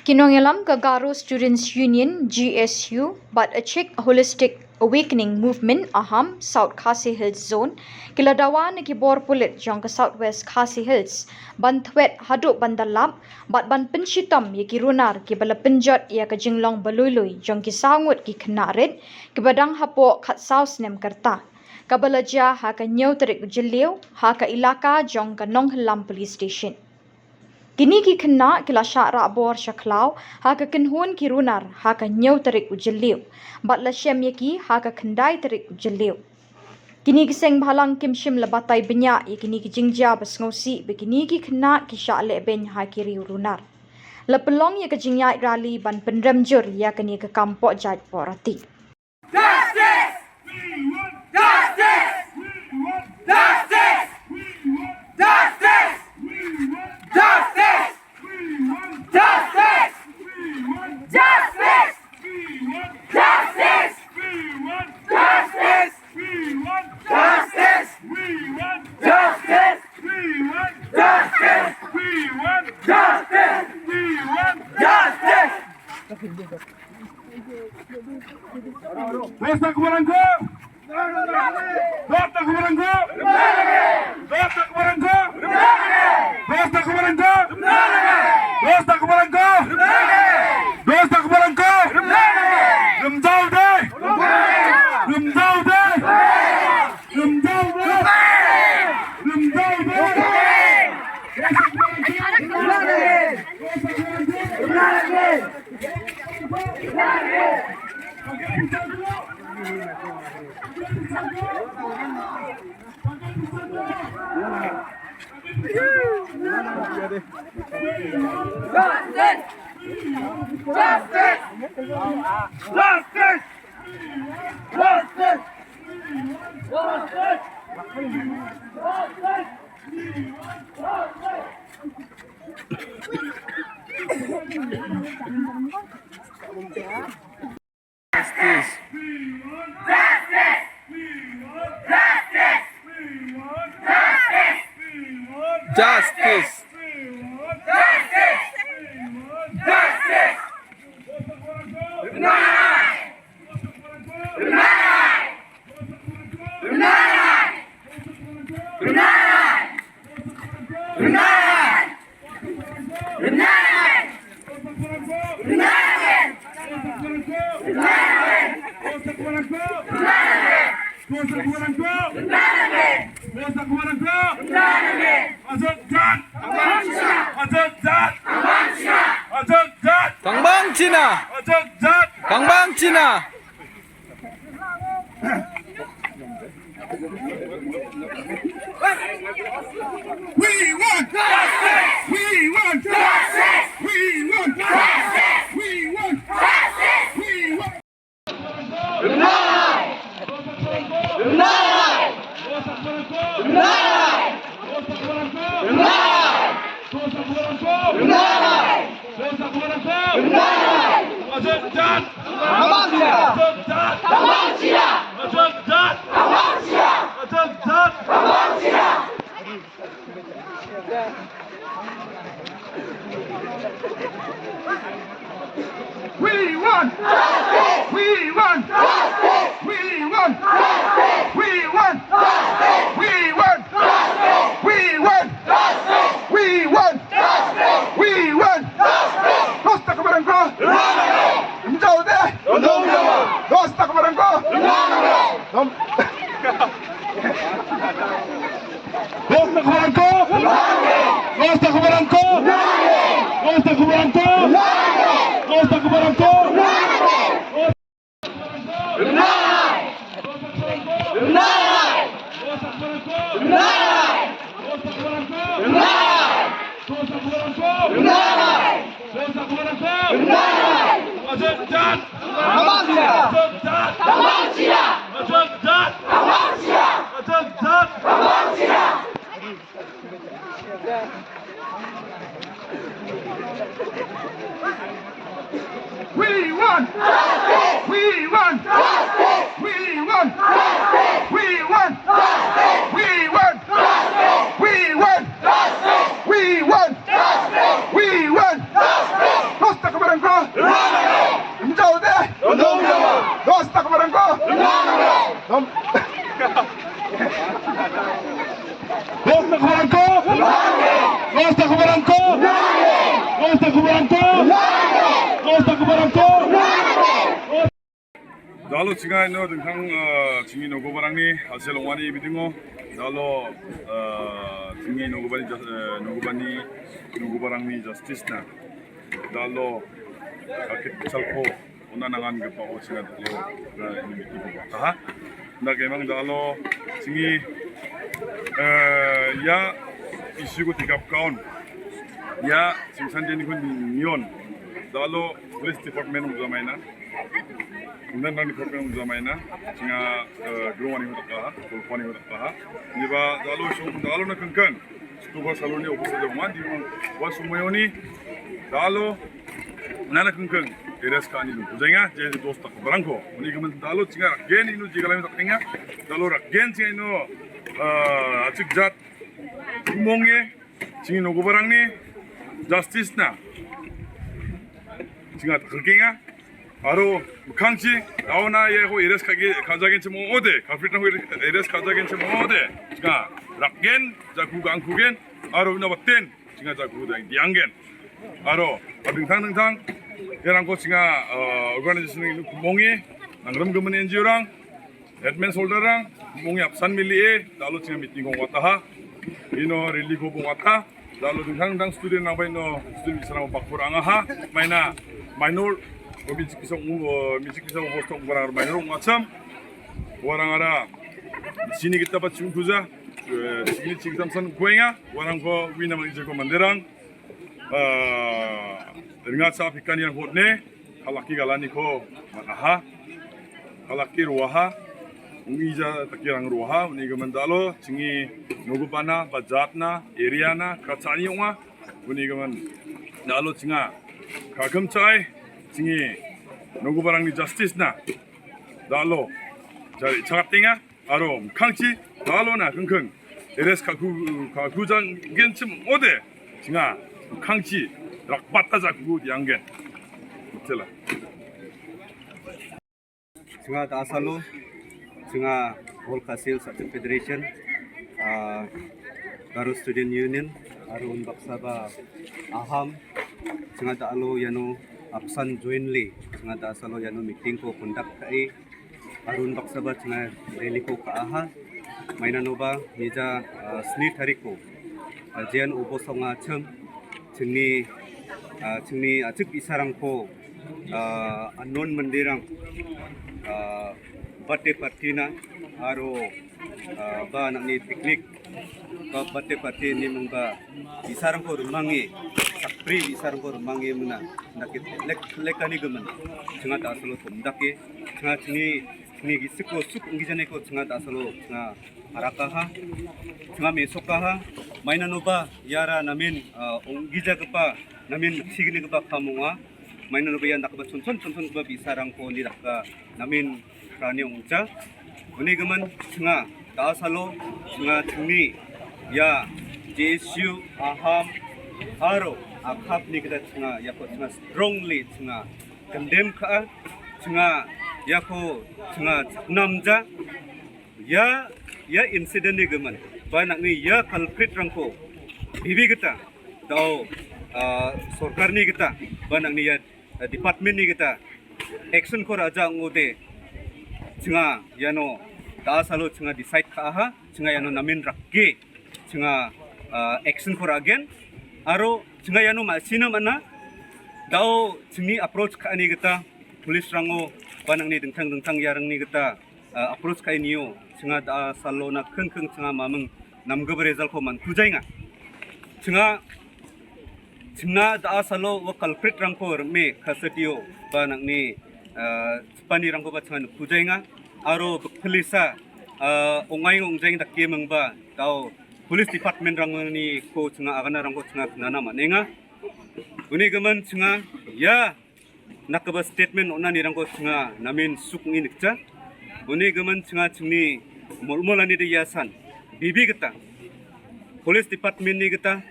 Kinongelam Gagaro Students Union GSU but a Czech Holistic Awakening Movement Aham South Khasi Hills Zone Kiladawa Nikibor Pulit Jong Southwest Khasi Hills Banthwet Haduk Bandalap but Ban Pinshitam Yakirunar Kibala Pinjot Yakajinglong Balului Jong Kisangut Ki Kanarit Kibadang Hapo Kat Saus Nem Karta Kabalaja Haka Nyotrik Jiliu Haka Ilaka Jong Kanong Hilam Police Station Kini ki kena kila syara bor syaklau haka kenhun ki runar haka nyau terik ujeliu bat la syem yaki haka kendai terik ujeliu kini kiseng bhalang kim shim labatai benya kini ki jingja basngausi begini ki kena ki syale ben hakiri runar la pelong ya ke jingyai rali ban penremjur ya kini ke kampok jaj porati Justice! Justice! Justice! Justice! Justice! Justice! Justice! Justice! Justice! Justice! Justice! Justice! Justice! Dosta kebarangku! Dosta kebarangku! Dosta kebarangku! Dosta kebarangku! Dosta kebarangku! Dosta kebarangku! Belum tahu deh! Belum tahu deh! Belum tahu deh! Belum tahu deh! Justice! Kang Bang Cina! Kang Bang Cina! We want justice! We want justice! We want justice! We want justice! We want We want justice! We want justice! We want justice! We want justice! We want justice! We want justice! We want justice! We want justice! Dosta kebarangku! Menjauh deh! Dosta kebarangku! Dosta kebarangku! Dosta kebarangku! Dosta kebarangku! Dosta kebarangku! We want justice! We want justice! We want justice! We want justice! We want justice! We want justice! We want justice! We want justice! dosa kebarang ko. Dalo singa ino tentang singi nogo barangni hasil wani bidingo dalo singi nogo barangni justice na dalo kakit salko unanangan ke pao singa dalo ini bidingo ha ndak emang dalo singi ya isu ko tikap kaun ya singsanjeni kun nion dalo police department uzamaina Kemudian di program uzamaina singa gruwani hutaka kulpani hutaka niba dalo na kengkeng tuba saloni opus jaman di wasumayoni dalo nana kengkeng eres kani lu jenga je dosta barangko ni kemen dalo singa gen inu jigalami takenga dalo gen singa inu acik jat umongye singi nogo barangni justice na singa takenga 바로 강치 나오나 예고 이레스 가자겐치 뭐 어데 가프리탄 호 이레스 가자겐치 뭐 어데 가 락겐 자 구간 아로 나바텐 지가 자 구단 디앙겐 아로 등탕 얘랑 거 지가 오르가나이제이션이 구멍이 나그럼 그만 엔지오랑 hetman solderang 구멍이 앞산 밀리에 달로 지가 미팅 공 왔다 이노 릴리 고봉 왔다 달로 등탕 스튜디오 나바 이노 스튜디오 사람 박보랑아 마이나 마이놀 Misik kisah host orang orang macam orang ada sini kita baca kuza sini kita samsan kuenga orang ko wina manager ko manderang dengan sah ikan yang hotne kalaki galani ko manaha kalaki ruaha ungija takirang ruaha ni gamandalo singi nogupana bajatna area na kacani unga uni gaman dalo singa kagam cai singi nogo barangni justice na dalo jari chagatinga aro kangchi dalo na kengkeng eres kagujang genchim ode singa kangchi rakbata jagu dianggen betul singa dasalo singa All Kasil Satu Federation Garu Student Union aro unbaksaba aham singa dalo yano absan jointly singa dasalo yano meeting ko conduct kai arun baksaba singa rally ko kaaha mainanoba nija sni tariko jian ubo songa chum chingni achik isarang ko unknown mandirang birthday party na aro ba nangni picnic ba birthday party ni mungba isarang ko rumangi sakpri isarang ko rumangi muna nakit lekani gaman singa dasalo tomdake singa chini gisiko suk ungijane ko singa dasalo singa harakaha singa mesokaha mainanoba yara namin ungija kapa namin sigini kapa kamunga mainanoba yan nakaba chonchon ba bisarang ko ni dakka namin krani ungja uni gaman singa dasalo singa chini ya JSU aham aro akap ni kita singa yako singa strongly singa condemn ka singa yako singa namja ya incident ni gaman banak ni ya culprit rangko bibi kita dao sorkar ni kita banak ni ya department ni kita action ko raja ngode singa yano dasalo singa decide ka ha singa yano namin rakge singa action ko ragen aro singa yano masina mana dao singi approach ka ani kita police rango banang ni dengtang yarang ni kita approach ka niyo singa da salo na keng singa mameng namgab result ko man kujainga singa da salo wa culprit rang ko me khasatiyo banang ni spani rang ko ba singa kujainga aro polisa ongai ongjeng da kemeng ba dao police department rang ni ko singa agana rang ko singa nana manenga uni gaman singa ya nakaba statement ona ni rang ko singa namin sukngi nikcha uni gaman singa chingni molmolani de yasan bibi kita police department ni kita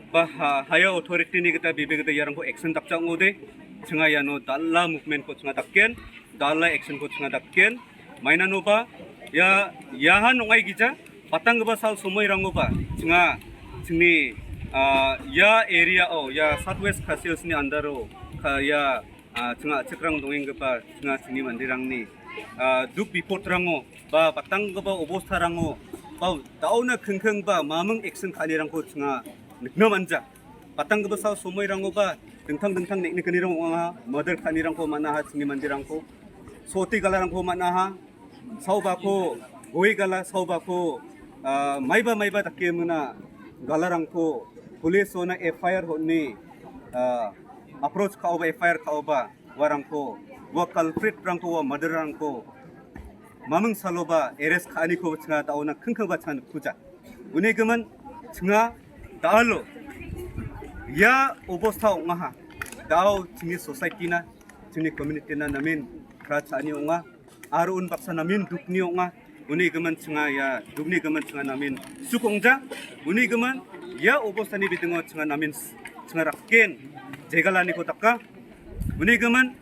bah higher authority ni kita bibi kita yarang ko action dakcha ngode singa yano dalla movement ko singa dakken dalla action ko singa dakken mainano ba ya yahan ongai gija patang ba sal somoi rango ba singa chingni ya area ya Southwest Khasi ni andaro ya tengah cekrang dongeng kepa tengah sini mandirangni duk bipot rango ba patang kepa obos tarango ba dauna kengkeng ba mameng action kanirangko tengah nikna manja patang kepa saw somoy rango ba dengtang nekni kanirang wanga mother kanirangko manaha sini mandirangko soti galarangko manaha saw bako goi gala saw bako maiba takke muna galarangko police ona FIR honni approach kauba FIR kauba warangko wa culprit rangko wa murder rangko mameng saloba arrest khani ko chinga dauna khengkheng ba chan kuja uni geman chinga daalo ya obostha ongaha dao chini society na chini community na namin krachani onga arun baksa namin dukni onga uni geman chinga ya dukni geman chinga namin sukongja uni geman ya obostani bidengo chinga namin chinga rakken jegalani ko takka uni geman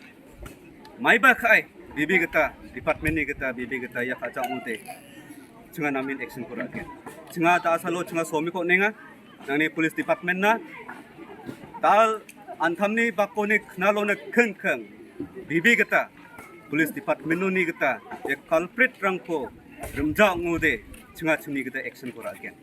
maiba khai bibi geta department ni geta bibi geta ya kaca unte chinga namin action ko rakken chinga ta salo chinga somi ko nenga nani police department na tal antamni bakone knalone khengkheng bibi geta police department ni geta ya culprit rangko rumja ngude chinga chini geta action ko rakken